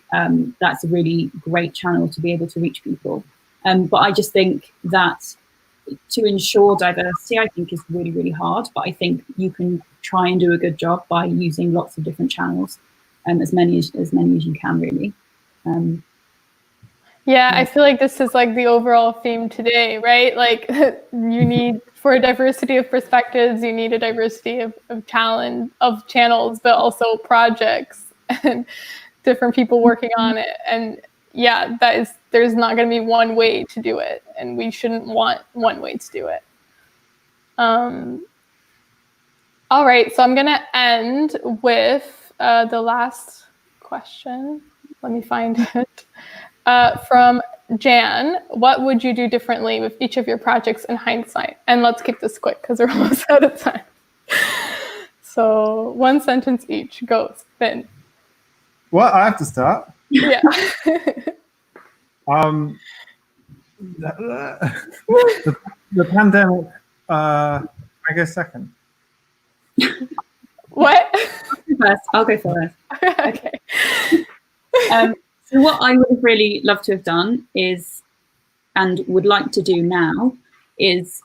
that's a really great channel to be able to reach people. But I just think that to ensure diversity, I think is really, really hard. But I think you can try and do a good job by using lots of different channels, as many as you can, really. Yeah, I feel like this is like the overall theme today, right? Like you need, for a diversity of perspectives, you need a diversity of channels, but also projects and different people working on it. And yeah, there's not going to be one way to do it, and we shouldn't want one way to do it. All right, so I'm going to end with the last question. Let me find it. From Jan, what would you do differently with each of your projects in hindsight? And let's keep this quick because we're almost out of time. So 1 sentence each goes. Finn. Well, I have to start. Yeah. the pandemic. I go second. What? I'll go first. Okay. So what I would have really loved to have done is, and would like to do now, is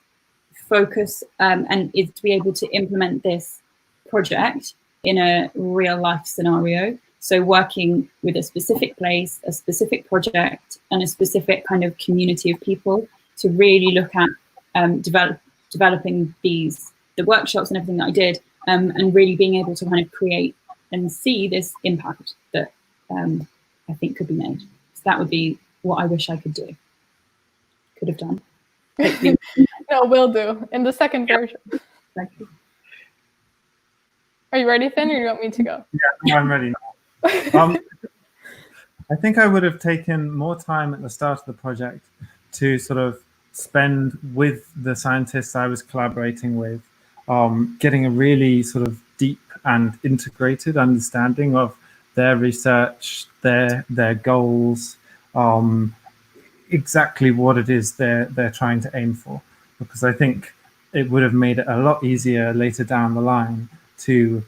focus and is to be able to implement this project in a real life scenario. So working with a specific place, a specific project, and a specific kind of community of people to really look at developing the workshops and everything that I did, and really being able to kind of create and see this impact that I think could be made. So that would be what I wish I could have done. No, will do in the second version. Thank you. Are you ready, Finn, or do you want me to go? Yeah, I'm ready now. I think I would have taken more time at the start of the project to sort of spend with the scientists I was collaborating with, getting a really sort of deep and integrated understanding of their research, their goals, exactly what it is they're trying to aim for. Because I think it would have made it a lot easier later down the line to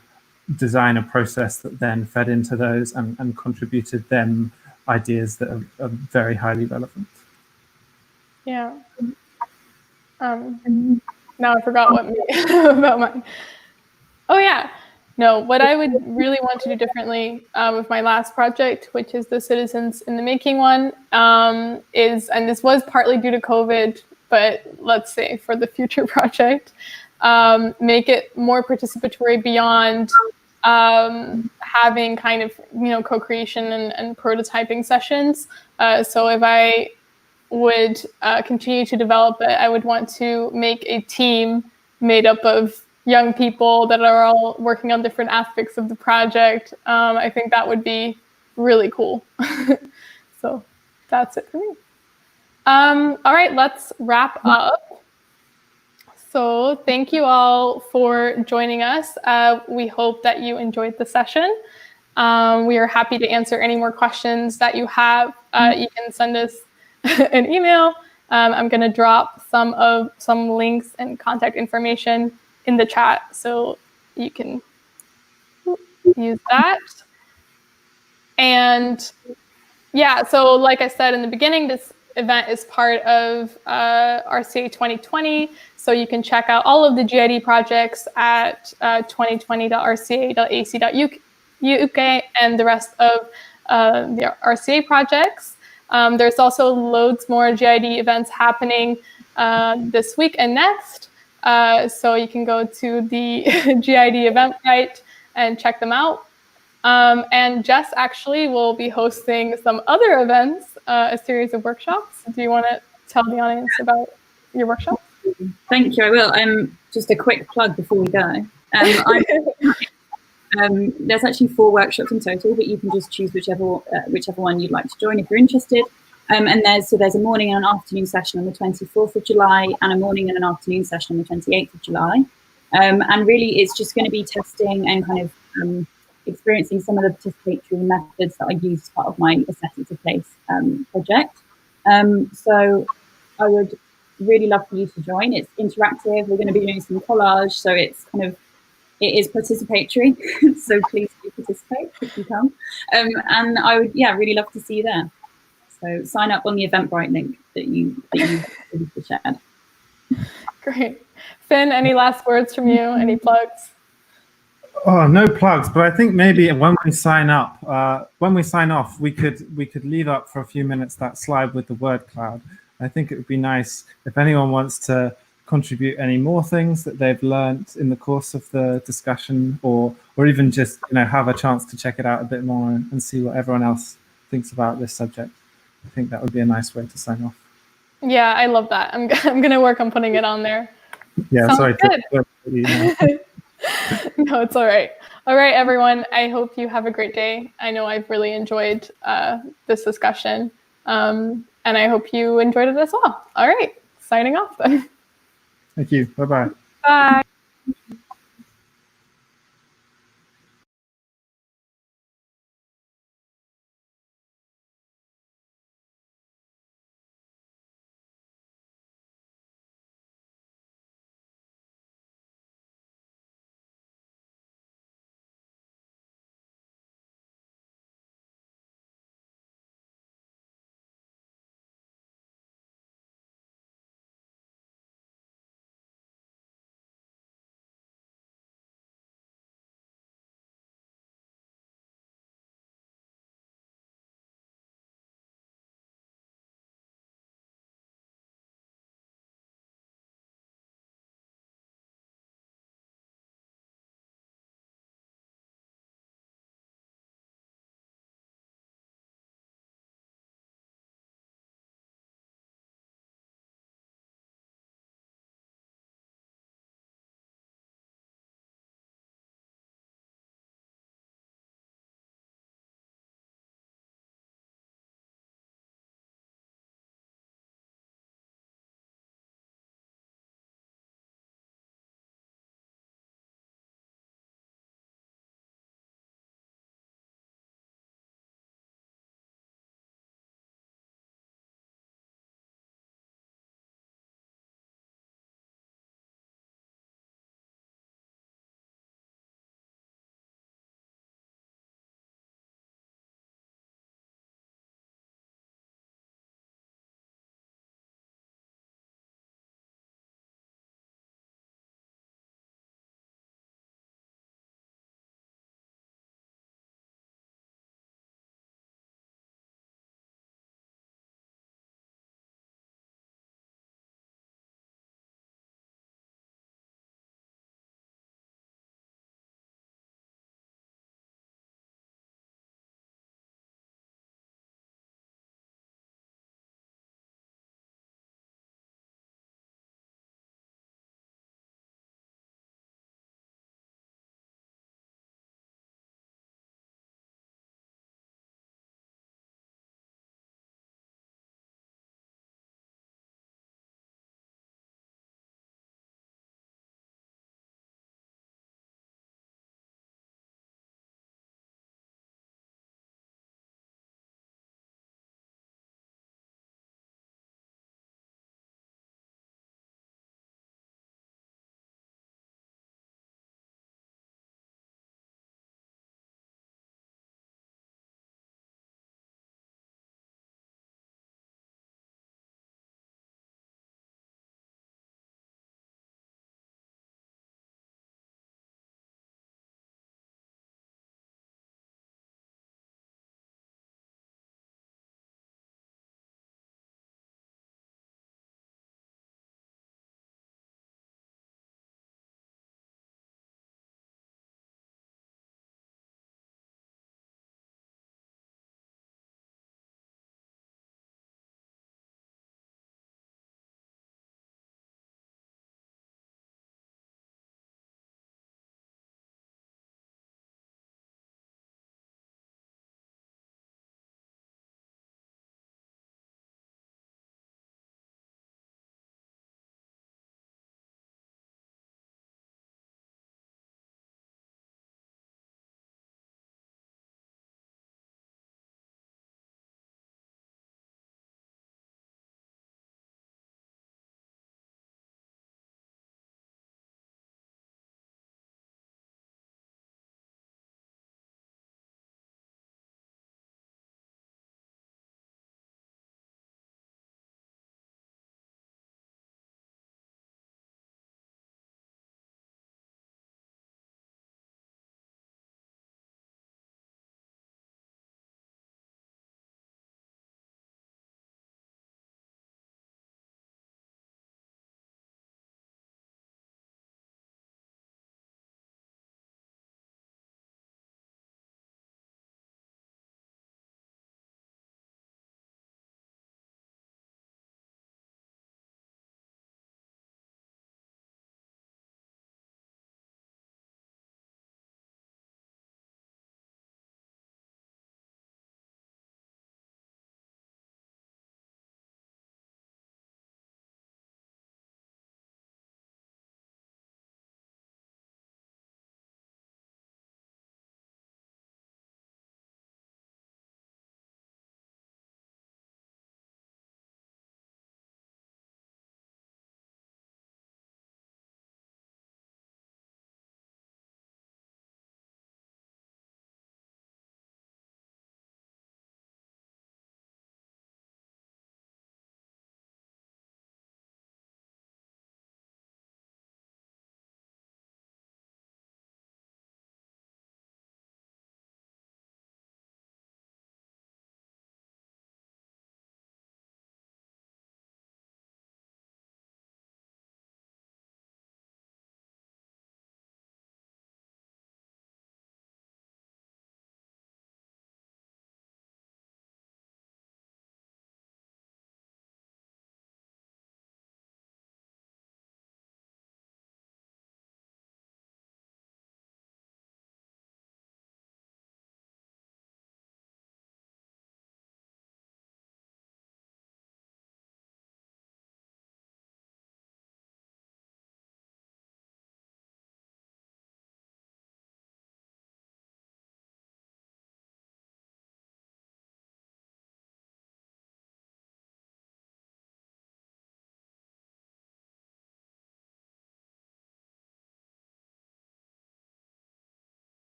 design a process that then fed into those and contributed them ideas that are very highly relevant. Yeah. Now I forgot what about mine. Oh yeah. No, what I would really want to do differently with my last project, which is the Citizens in the Making one, is, and this was partly due to COVID, but let's say for the future project, make it more participatory beyond having kind of, co-creation and prototyping sessions. So if I would continue to develop it, I would want to make a team made up of young people that are all working on different aspects of the project. I think that would be really cool. So that's it for me. All right, let's wrap up. So thank you all for joining us. We hope that you enjoyed the session. We are happy to answer any more questions that you have. You can send us an email. I'm going to drop some links and contact information in the chat, so you can use that. And yeah, so like I said in the beginning, this event is part of RCA 2020. So you can check out all of the GID projects at 2020.rca.ac.uk and the rest of the RCA projects. There's also loads more GID events happening this week and next. So you can go to the GID Eventbrite and check them out. And Jess actually will be hosting some other events, a series of workshops. Do you want to tell the audience about your workshop? Thank you, I will. Just a quick plug before we go. There's actually 4 workshops in total, but you can just choose whichever one you'd like to join if you're interested. And there's a morning and an afternoon session on the 24th of July and a morning and an afternoon session on the 28th of July. And really it's just going to be testing and kind of experiencing some of the participatory methods that I use as part of my Aesthetics of Place project. So I would really love for you to join. It's interactive. We're going to be doing some collage, so it is participatory. So please do participate if you come. And I would, really love to see you there. So sign up on the Eventbrite link that you shared. Great. Finn, any last words from you? Any plugs? Oh, no plugs, but I think maybe when we sign up, when we sign off, we could leave up for a few minutes that slide with the word cloud. I think it would be nice if anyone wants to contribute any more things that they've learned in the course of the discussion, or even just have a chance to check it out a bit more and see what everyone else thinks about this subject. I think that would be a nice way to sign off. Yeah, I love that. I'm going to work on putting it on there. Yeah, Sounds sorry. Good. No, it's all right. All right, everyone. I hope you have a great day. I know I've really enjoyed this discussion, and I hope you enjoyed it as well. All right, signing off then. Thank you. Bye-bye. Bye.